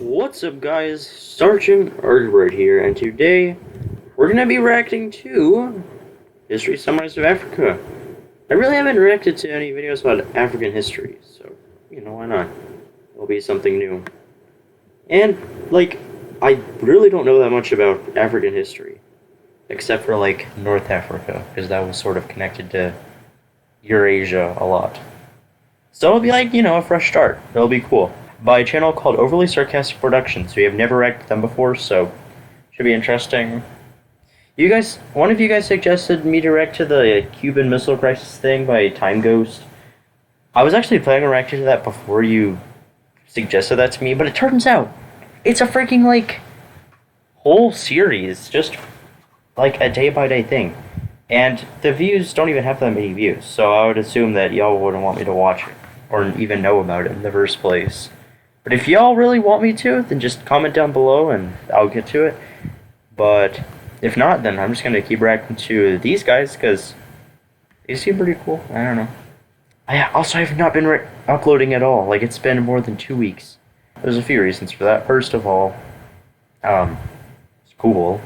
What's up, guys? Sergeant Artbird here, and today we're gonna be reacting to History Summaries of Africa. I really haven't reacted to any videos about African history, so why not? It'll be something new. And I really don't know that much about African history, except for North Africa, because that was sort of connected to Eurasia a lot. So it'll be a fresh start. It'll be cool. By a channel called Overly Sarcastic Productions. We have never reacted to them before, so should be interesting. One of you guys suggested me to react to the Cuban Missile Crisis thing by Time Ghost. I was actually planning on reacting to that before you suggested that to me, but it turns out it's a freaking whole series, just a day-by-day thing. And the views don't even have that many views, so I would assume that y'all wouldn't want me to watch it, or even know about it in the first place. But if y'all really want me to, then just comment down below and I'll get to it. But if not, then I'm just going to keep reacting to these guys, because they seem pretty cool. I don't know. I also have not been uploading at all. It's been more than 2 weeks. There's a few reasons for that. First of all, school.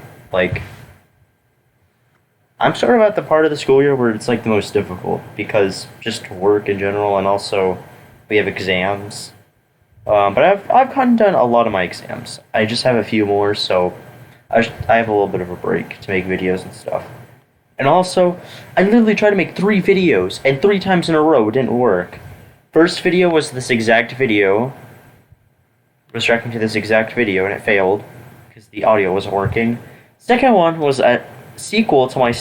I'm sort of at the part of the school year where it's the most difficult, because just work in general, and also we have exams. But I've kind of done a lot of my exams. I just have a few more, so I have a little bit of a break to make videos and stuff. And also, I literally tried to make 3 videos, and 3 times in a row it didn't work. First video was this exact video. I was reacting to this exact video, and it failed because the audio wasn't working. Second one was a sequel to my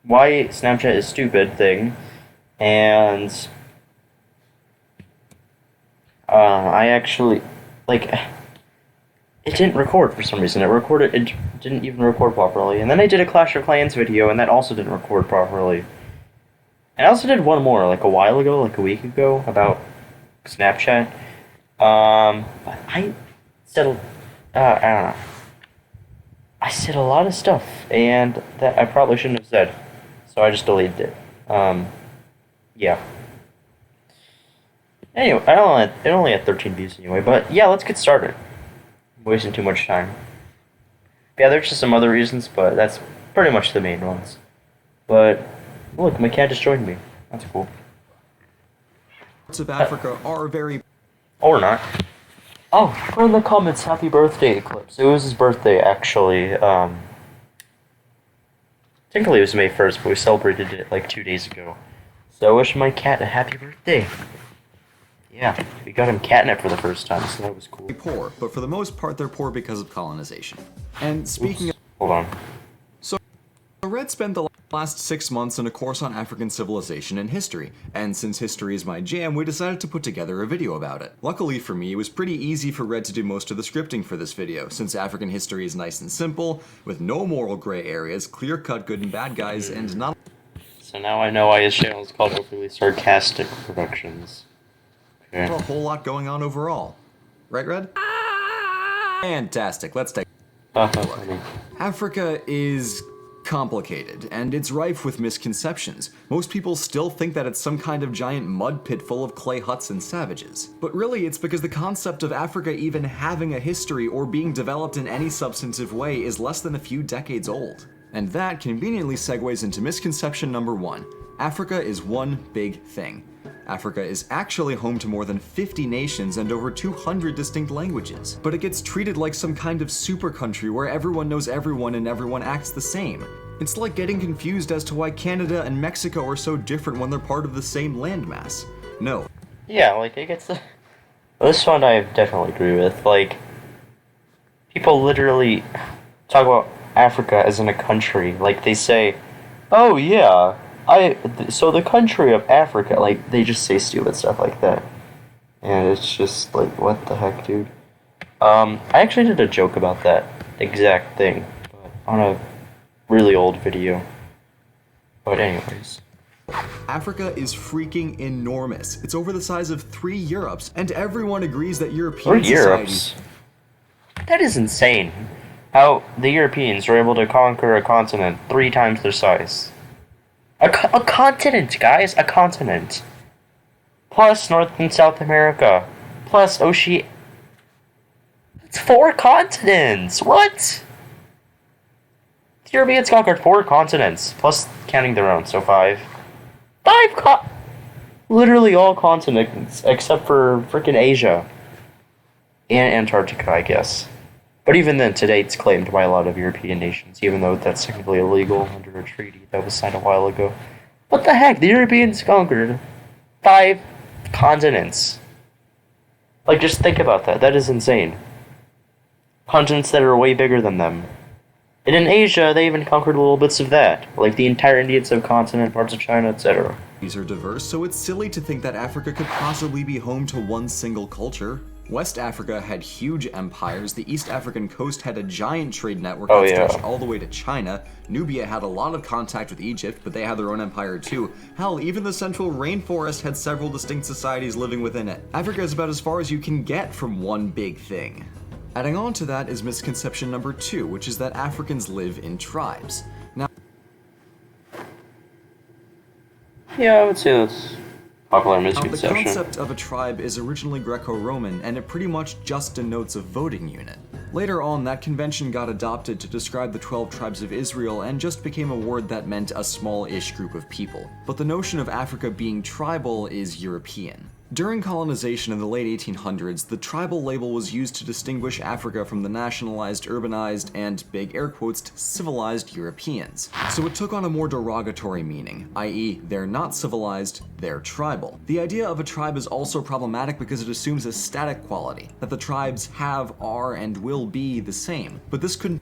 why Snapchat is stupid thing, and I actually, it didn't record for some reason. It didn't even record properly. And then I did a Clash of Clans video, and that also didn't record properly. And I also did one more, a while ago, a week ago, about Snapchat. But I said, I don't know. I said a lot of stuff, and that I probably shouldn't have said. So I just deleted it. Yeah. Anyway, it only had 13 views anyway, but yeah, let's get started. I'm wasting too much time. Yeah, there's just some other reasons, but that's pretty much the main ones. But look, my cat just joined me. That's cool. Parts of Africa are very... Or not. Oh, put in the comments happy birthday, Eclipse. It was his birthday, actually. Technically it was May 1st, but we celebrated it 2 days ago. So I wish my cat a happy birthday. Yeah, we got him catnip for the first time, so that was cool. Poor, but for the most part they're poor because of colonization. And speaking of... Hold on. So, Red spent the last 6 months in a course on African civilization and history, and since history is my jam, we decided to put together a video about it. Luckily for me, it was pretty easy for Red to do most of the scripting for this video, since African history is nice and simple, with no moral gray areas, clear-cut good and bad guys, and not... So now I know why his channel is called Overly Sarcastic Productions. Okay. A whole lot going on overall. Right, Red? Fantastic, let's take a look. Africa is complicated, and it's rife with misconceptions. Most people still think that it's some kind of giant mud pit full of clay huts and savages. But really, it's because the concept of Africa even having a history or being developed in any substantive way is less than a few decades old. And that conveniently segues into misconception number 1. Africa is one big thing. Africa is actually home to more than 50 nations and over 200 distinct languages. But it gets treated like some kind of super country where everyone knows everyone and everyone acts the same. It's like getting confused as to why Canada and Mexico are so different when they're part of the same landmass. No. Yeah, it gets the... This one I definitely agree with. People literally talk about Africa as in a country. They say, oh yeah, so the country of Africa, they just say stupid stuff like that. And it's just what the heck, dude? I actually did a joke about that exact thing, but on a really old video. But anyways. Africa is freaking enormous. It's over the size of 3 Europes, and everyone agrees that European Europes? That is insane. How the Europeans were able to conquer a continent 3 times their size. A continent, guys! A continent! plus North and South America, plus Oceania. It's 4 continents! What? The Europeans conquered 4 continents, plus counting their own, so 5. 5 literally all continents, except for frickin' Asia. And Antarctica, I guess. But even then, today it's claimed by a lot of European nations, even though that's technically illegal under a treaty that was signed a while ago. What the heck? The Europeans conquered 5 continents. Like, just think about that. That is insane. Continents that are way bigger than them. And in Asia, they even conquered little bits of that, like the entire Indian subcontinent, parts of China, etc. These are diverse, so it's silly to think that Africa could possibly be home to one single culture. West Africa had huge empires, the East African coast had a giant trade network that stretched all the way to China, Nubia had a lot of contact with Egypt, but they had their own empire too. Hell, even the central rainforest had several distinct societies living within it. Africa is about as far as you can get from one big thing. Adding on to that is misconception number 2, which is that Africans live in tribes. Now, yeah, I would say that's popular misconception. The concept of a tribe is originally Greco-Roman, and it pretty much just denotes a voting unit. Later on, that convention got adopted to describe the 12 tribes of Israel and just became a word that meant a small-ish group of people. But the notion of Africa being tribal is European. During colonization in the late 1800s, the tribal label was used to distinguish Africa from the nationalized, urbanized, and, big air quotes, civilized Europeans. So it took on a more derogatory meaning, i.e., they're not civilized, they're tribal. The idea of a tribe is also problematic because it assumes a static quality, that the tribes have, are, and will be the same. But this couldn't...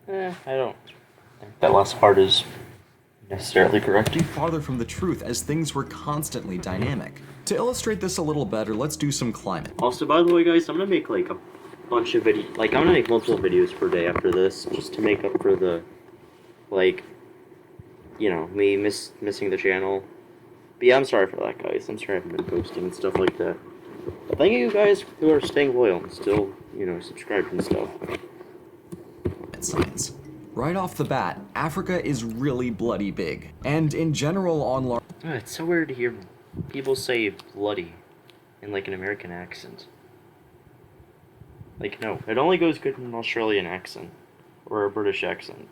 I don't think that last part is necessarily correct. Farther from the truth, as things were constantly dynamic. To illustrate this a little better, let's do some climate. Also, by the way, guys, I'm gonna make like a bunch of videos. Like, I'm gonna make multiple videos per day after this, just to make up for the, like, you know, me missing the channel. But yeah, I'm sorry for that, guys. I'm sorry I haven't been posting and stuff like that. But thank you guys who are staying loyal and still, you know, subscribed and stuff. Science. Right off the bat, Africa is really bloody big, and in general on large... Oh, it's so weird to hear people say bloody in like an American accent. Like, no, it only goes good in an Australian accent, or a British accent.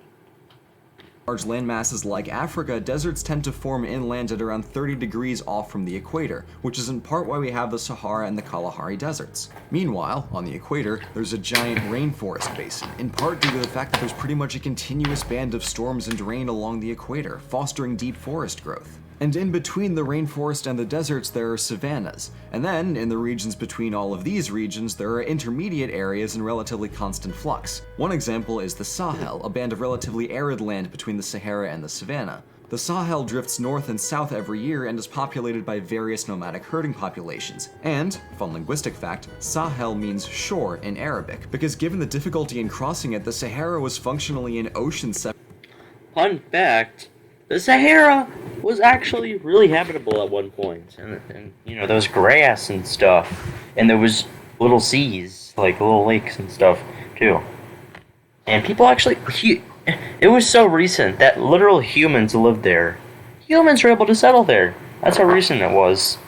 Large landmasses like Africa, deserts tend to form inland at around 30 degrees off from the equator, which is in part why we have the Sahara and the Kalahari deserts. Meanwhile, on the equator, there's a giant rainforest basin, in part due to the fact that there's pretty much a continuous band of storms and rain along the equator, fostering deep forest growth. And in between the rainforest and the deserts, there are savannas. And then, in the regions between all of these regions, there are intermediate areas in relatively constant flux. One example is the Sahel, a band of relatively arid land between the Sahara and the savanna. The Sahel drifts north and south every year and is populated by various nomadic herding populations. And, fun linguistic fact, Sahel means shore in Arabic, because given the difficulty in crossing it, the Sahara was functionally an ocean Fun fact, the Sahara was actually really habitable at one point, and you know, there was grass and stuff, and there was little seas, like little lakes and stuff, too. And people actually, it was so recent that literal humans lived there. Humans were able to settle there. That's how recent it was.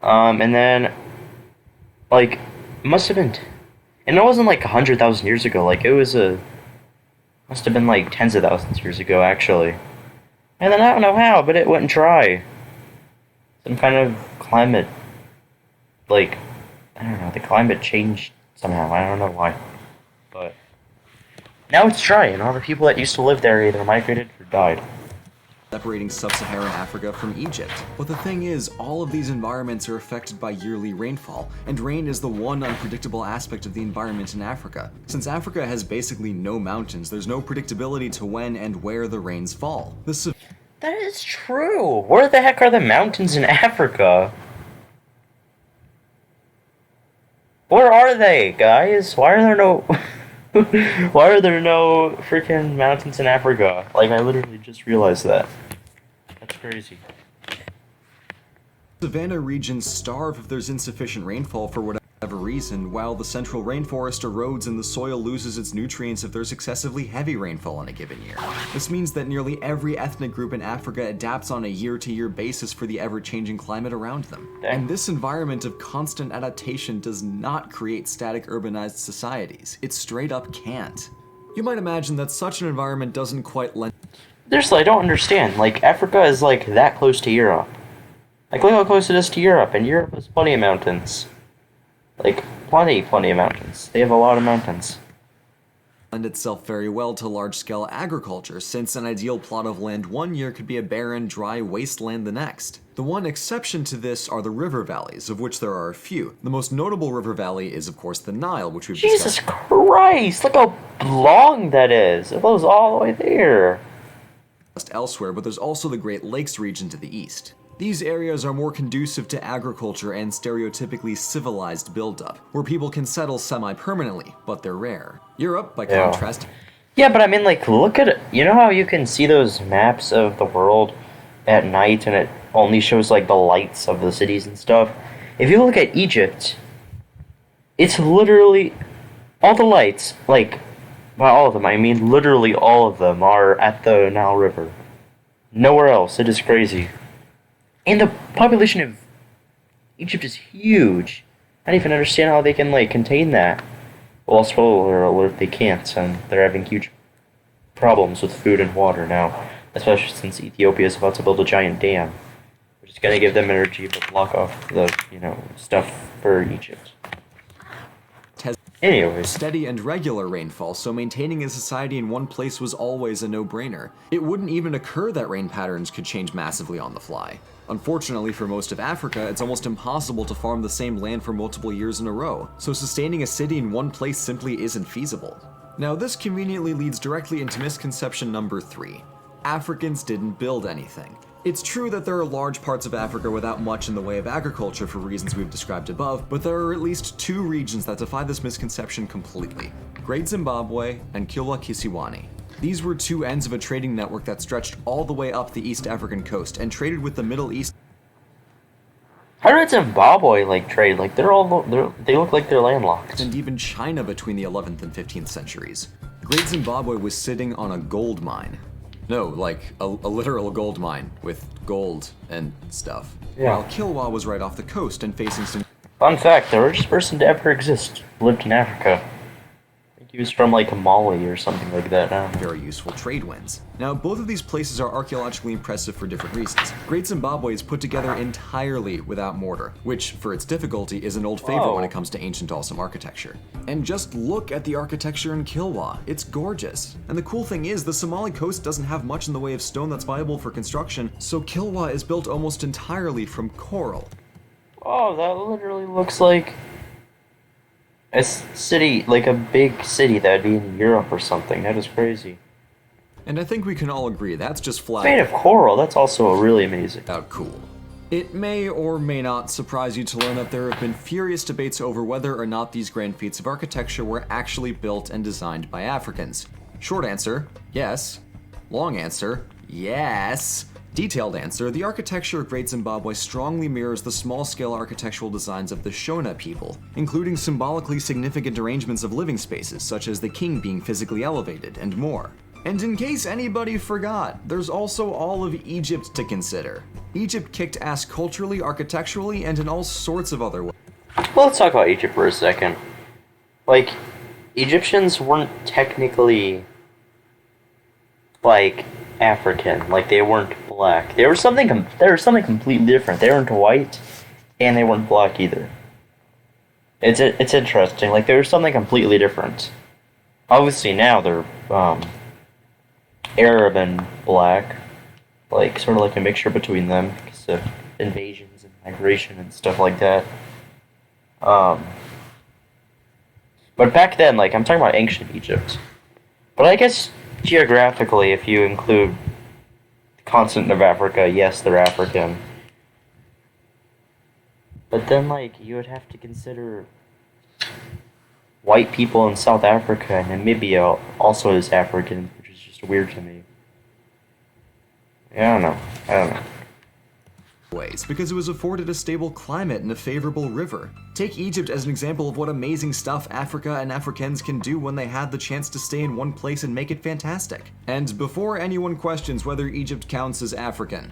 And then, like, it must have been, and it wasn't like 100,000 years ago, like, it was must have been like tens of thousands of years ago, actually. And then I don't know how, but it went dry. Some kind of climate, like, I don't know, the climate changed somehow, I don't know why. But now it's dry, and all the people that used to live there either migrated or died. Separating sub-Saharan Africa from Egypt. But the thing is, all of these environments are affected by yearly rainfall, and rain is the one unpredictable aspect of the environment in Africa. Since Africa has basically no mountains, there's no predictability to when and where the rains fall. That is true! Where the heck are the mountains in Africa? Where are they, guys? Why are there no... Why are there no freaking mountains in Africa? Like, I literally just realized that. That's crazy. Savannah regions starve if there's insufficient rainfall for whatever whatever reason, while the central rainforest erodes and the soil loses its nutrients if there's excessively heavy rainfall in a given year. This means that nearly every ethnic group in Africa adapts on a year-to-year basis for the ever-changing climate around them. And this environment of constant adaptation does not create static urbanized societies. It straight up can't. You might imagine that such an environment doesn't quite lend... Seriously, I don't understand. Like, Africa is, like, that close to Europe. Like, look how close it is to Europe, and Europe has plenty of mountains. Like, plenty of mountains. They have a lot of mountains. Lend itself very well to large-scale agriculture, since an ideal plot of land one year could be a barren, dry wasteland the next. The one exception to this are the river valleys, of which there are a few. The most notable river valley is, of course, the Nile, which we've discussed. Jesus Christ! Look how long that is! It goes all the way there. Elsewhere, but there's also the Great Lakes region to the east. These areas are more conducive to agriculture and stereotypically civilized buildup, where people can settle semi-permanently, but they're rare. Europe, by contrast... Yeah, but I mean, like, look at it. You know how you can see those maps of the world at night and it only shows, like, the lights of the cities and stuff? If you look at Egypt, it's literally... all the lights, like, by all of them, I mean literally all of them are at the Nile River. Nowhere else. It is crazy. And the population of Egypt is huge. I don't even understand how they can, like, contain that. Well, spoiler alert, they can't, and they're having huge problems with food and water now. Especially since Ethiopia is about to build a giant dam. Which is going to give them energy but block off the, stuff for Egypt. Anyways. Steady and regular rainfall, so maintaining a society in one place was always a no-brainer. It wouldn't even occur that rain patterns could change massively on the fly. Unfortunately, for most of Africa, it's almost impossible to farm the same land for multiple years in a row, so sustaining a city in one place simply isn't feasible. Now, this conveniently leads directly into misconception number 3. Africans didn't build anything. It's true that there are large parts of Africa without much in the way of agriculture for reasons we've described above, but there are at least 2 regions that defy this misconception completely: Great Zimbabwe and Kilwa Kisiwani. These were 2 ends of a trading network that stretched all the way up the East African coast and traded with the Middle East. How did Zimbabwe, like, trade? Like, they look like they're landlocked. And even China between the 11th and 15th centuries. Great Zimbabwe was sitting on a gold mine. No, like a literal gold mine with gold and stuff. Yeah. While Kilwa was right off the coast and facing some... Fun fact, the richest person to ever exist lived in Africa. I think he was from, like, Mali or something like that now. Very useful trade winds. Now, both of these places are archaeologically impressive for different reasons. Great Zimbabwe is put together entirely without mortar, which, for its difficulty, is an old favorite when it comes to ancient awesome architecture. And just look at the architecture in Kilwa. It's gorgeous. And the cool thing is, the Somali coast doesn't have much in the way of stone that's viable for construction, so Kilwa is built almost entirely from coral. Oh, that literally looks like a city, like a big city that'd be in Europe or something. That is crazy. And I think we can all agree that's just flat. It's made of coral. That's also really amazing. Out cool. It may or may not surprise you to learn that there have been furious debates over whether or not these grand feats of architecture were actually built and designed by Africans. Short answer, yes. Long answer, yes. Detailed answer, the architecture of Great Zimbabwe strongly mirrors the small-scale architectural designs of the Shona people, including symbolically significant arrangements of living spaces, such as the king being physically elevated, and more. And in case anybody forgot, there's also all of Egypt to consider. Egypt kicked ass culturally, architecturally, and in all sorts of other ways. Well, let's talk about Egypt for a second. Like, Egyptians weren't technically, like, African. Like, they weren't black. They were something completely different. They weren't white, and they weren't black either. It's interesting. Like, they were something completely different. Obviously, now they're, Arab and black, like sort of like a mixture between them because of invasions and migration and stuff like that. But back then, like, I'm talking about ancient Egypt. But I guess geographically, if you include the continent of Africa, yes, they're African. But then, like, you would have to consider white people in South Africa and Namibia also as African, which is just weird to me. Yeah, I don't know. ways, because it was afforded a stable climate and a favorable river. Take Egypt as an example of what amazing stuff Africa and Africans can do when they had the chance to stay in one place and make it fantastic. And before anyone questions whether Egypt counts as African,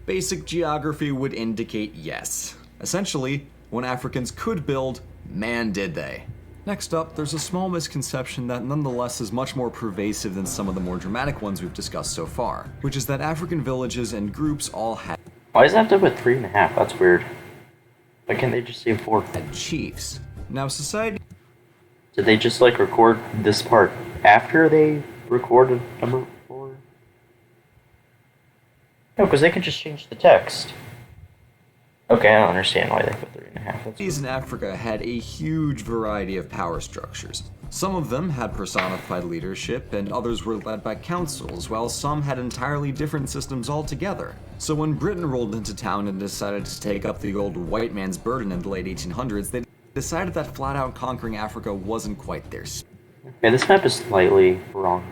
basic geography would indicate yes. Essentially, when Africans could build, man did they. Next up, there's a small misconception that nonetheless is much more pervasive than some of the more dramatic ones we've discussed so far, which is that African villages and groups all had Why does it have to put 3.5? That's weird. Why can't they just say 4? chiefs. Now society Did they just like record this part after they recorded number 4? No, because they can just change the text. Okay, I don't understand why they put 3.5. Cities in Africa had a huge variety of power structures. Some of them had personified leadership, and others were led by councils, while some had entirely different systems altogether. So when Britain rolled into town and decided to take up the old white man's burden in the late 1800s, they decided that flat-out conquering Africa wasn't quite theirs. Okay, this map is slightly wrong,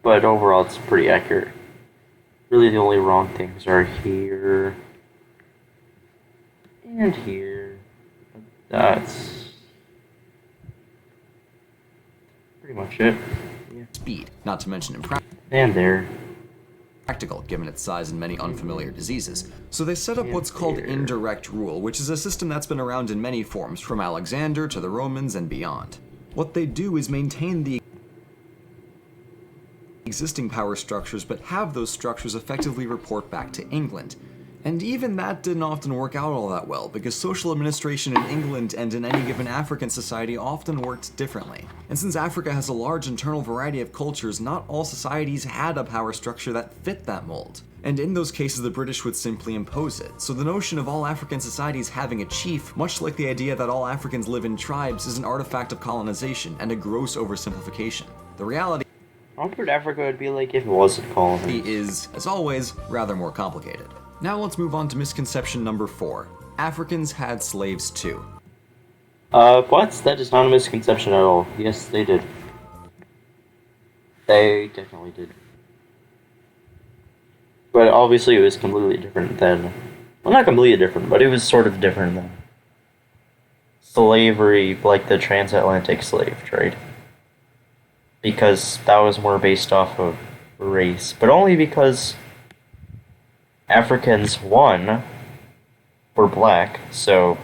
but overall it's pretty accurate. Really the only wrong things are here and here. That's pretty much it. Yeah. Speed, not to mention And there. impractical given its size and many unfamiliar diseases. So they set up what's called Indirect Rule, which is a system that's been around in many forms, from Alexander to the Romans and beyond. What they do is maintain the existing power structures, but have those structures effectively report back to England. And even that didn't often work out all that well, because social administration in England and in any given African society often worked differently. And since Africa has a large internal variety of cultures, not all societies had a power structure that fit that mold. And in those cases, the British would simply impose it. So the notion of all African societies having a chief, much like the idea that all Africans live in tribes, is an artifact of colonization and a gross oversimplification. The reality I wonder what Africa would be like if it wasn't colonized. is, as always, rather more complicated. Now let's move on to misconception number 4. Africans had slaves too. What? That is not a misconception at all. Yes, they did. They definitely did. But obviously it was completely different than... Well, not completely different, but it was sort of different than slavery, like the transatlantic slave trade. Because that was more based off of race. But only because Africans, one, were black, so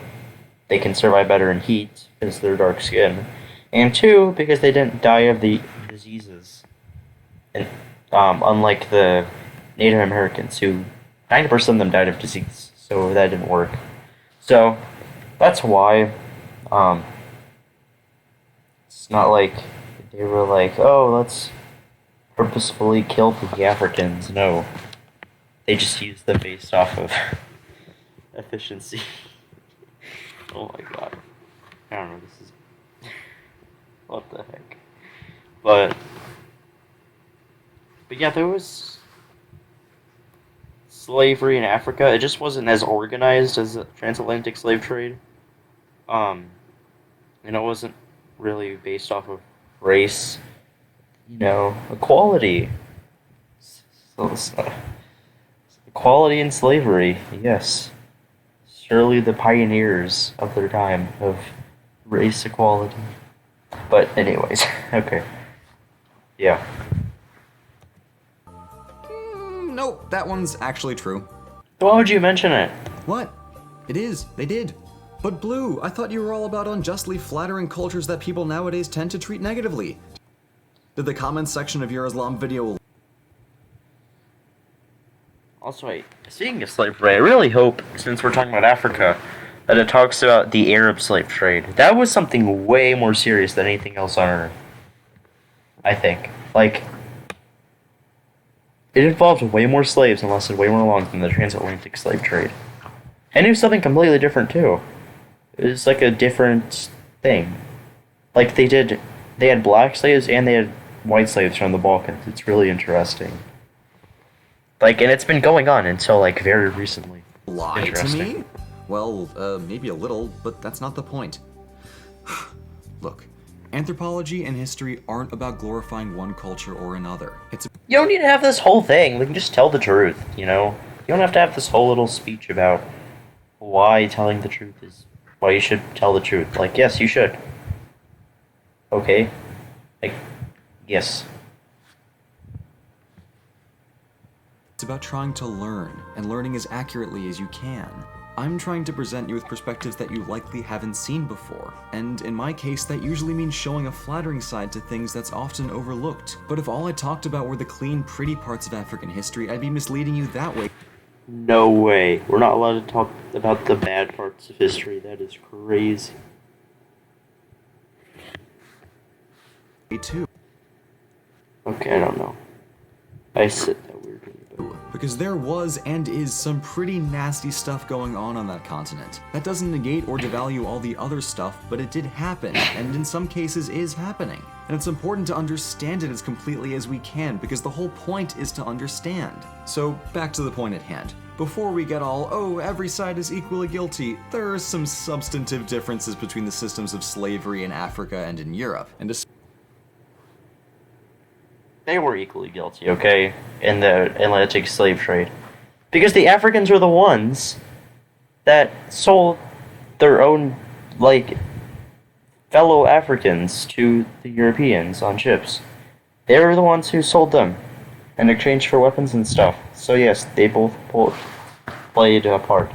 they can survive better in heat because they're dark skin, and two, because they didn't die of the diseases. And unlike the Native Americans, who 90% of them died of disease, so that didn't work. So that's why it's not like they were like, oh, let's purposefully kill the Africans. No. They just use them based off of efficiency. Oh my god. I don't know, this is... What the heck. But yeah, there was slavery in Africa. It just wasn't as organized as the transatlantic slave trade. And it wasn't really based off of race, equality. So equality and slavery, yes. Surely the pioneers of their time of race equality. But anyways, okay. Yeah. Nope, that one's actually true. Why would you mention it? What? It is, they did. But Blue, I thought you were all about unjustly flattering cultures that people nowadays tend to treat negatively. Did the comments section of your Islam video... Also, speaking of slave trade, I really hope, since we're talking about Africa, that it talks about the Arab slave trade. That was something way more serious than anything else on Earth. I think. Like, it involved way more slaves and lasted way more long than the transatlantic slave trade. And it was something completely different, too. It was like a different thing. Like, they had black slaves and they had white slaves from the Balkans. It's really interesting. Like, and it's been going on until, like, very recently. Lie to me? Well, maybe a little, but that's not the point. Look, anthropology and history aren't about glorifying one culture or another. You don't need to have this whole thing. We can just tell the truth, You don't have to have this whole little speech about why telling the truth is why you should tell the truth. Like, yes, you should. Okay. Like, yes. It's about trying to learn, and learning as accurately as you can. I'm trying to present you with perspectives that you likely haven't seen before, and in my case, that usually means showing a flattering side to things that's often overlooked. But if all I talked about were the clean, pretty parts of African history, I'd be misleading you that way. No way. We're not allowed to talk about the bad parts of history. That is crazy. Me too. Okay, I don't know. I said that weirdly. Because there was and is some pretty nasty stuff going on that continent. That doesn't negate or devalue all the other stuff, but it did happen, and in some cases is happening. And it's important to understand it as completely as we can, because the whole point is to understand. So, back to the point at hand. Before we get all, oh, every side is equally guilty, there are some substantive differences between the systems of slavery in Africa and in Europe, and They were equally guilty, okay, in the Atlantic slave trade. Because the Africans were the ones that sold their own, like, fellow Africans to the Europeans on ships. They were the ones who sold them in exchange for weapons and stuff. So yes, they both played a part.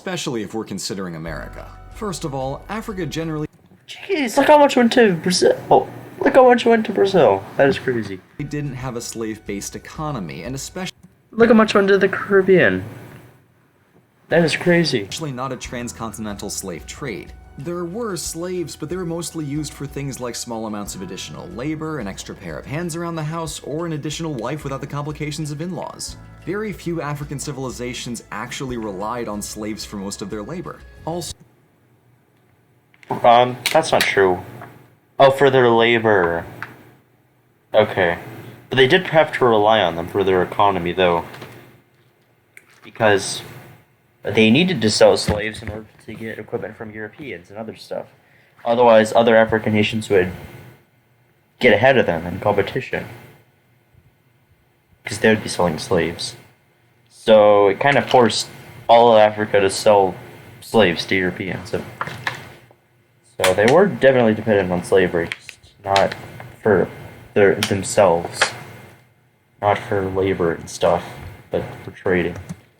especially if we're considering America. First of all, Africa generally Jeez, look how much went to Brazil. Oh, look how much went to Brazil. That is crazy. didn't have a slave-based economy, and especially Look how much went to the Caribbean. That is crazy. not a transcontinental slave trade. There were slaves, but they were mostly used for things like small amounts of additional labor, an extra pair of hands around the house, or an additional wife without the complications of in-laws. Very few African civilizations actually relied on slaves for most of their labor. Also, That's not true. Oh, for their labor. Okay. But they did have to rely on them for their economy, though. Because they needed to sell slaves in order to get equipment from Europeans and other stuff. Otherwise, other African nations would get ahead of them in competition. Because they would be selling slaves. So it kind of forced all of Africa to sell slaves to Europeans. So they were definitely dependent on slavery, just not for themselves. Not for labor and stuff, but for trading.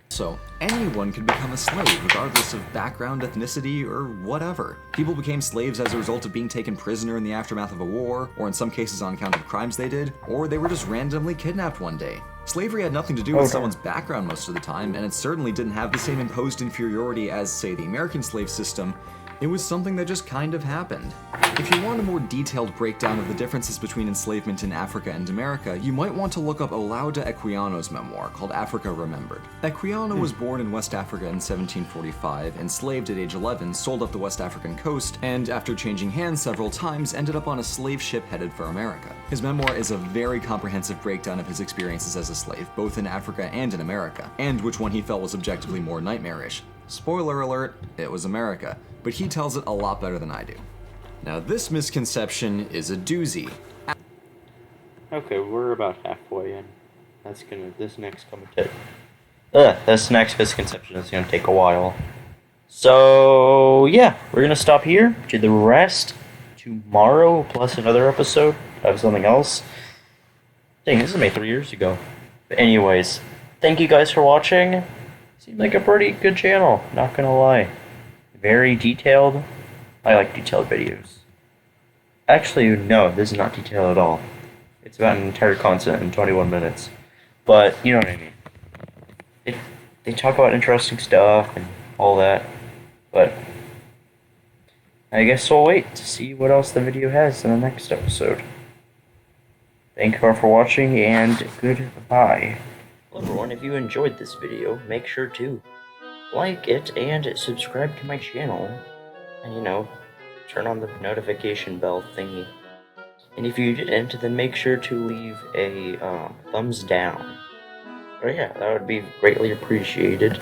So, anyone could become a slave, regardless of background, ethnicity, or whatever. People became slaves as a result of being taken prisoner in the aftermath of a war, or in some cases on account of crimes they did, or they were just randomly kidnapped one day. Slavery had nothing to do with someone's background most of the time, and it certainly didn't have the same imposed inferiority as, say, the American slave system. It was something that just kind of happened. If you want a more detailed breakdown of the differences between enslavement in Africa and America, you might want to look up Olaudah Equiano's memoir called Africa Remembered. Equiano was born in West Africa in 1745, enslaved at age 11, sold up the West African coast, and after changing hands several times, ended up on a slave ship headed for America. His memoir is a very comprehensive breakdown of his experiences as a slave, both in Africa and in America, and which one he felt was objectively more nightmarish. Spoiler alert, it was America, but he tells it a lot better than I do. Now this misconception is a doozy. Okay, we're about halfway in. This next misconception is gonna take a while. So yeah, we're gonna stop here. Do the rest tomorrow, plus another episode of something else. Dang, this was made 3 years ago. But anyways, thank you guys for watching. Seemed like a pretty good channel, not gonna lie. Very detailed. I like detailed videos. Actually, no, this is not detailed at all. It's about an entire continent in 21 minutes. But, you know what I mean. They talk about interesting stuff and all that. But I guess we'll wait to see what else the video has in the next episode. Thank you all for watching, and goodbye. Well, everyone, if you enjoyed this video, make sure to like it and subscribe to my channel. And, you know, turn on the notification bell thingy. And if you didn't, then make sure to leave a thumbs down. But yeah, that would be greatly appreciated.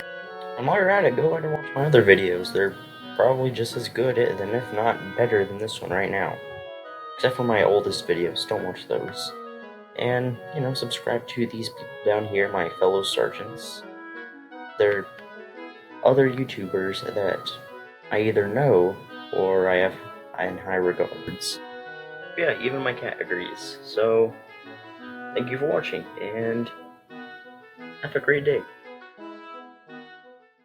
And while you're at it, go ahead and watch my other videos. They're probably just as good, and if not better than this one right now. Except for my oldest videos, don't watch those. And, subscribe to these people down here, my fellow sergeants. They're other YouTubers that I either know or I have in high regards. Yeah, even my cat agrees. So, thank you for watching, and have a great day.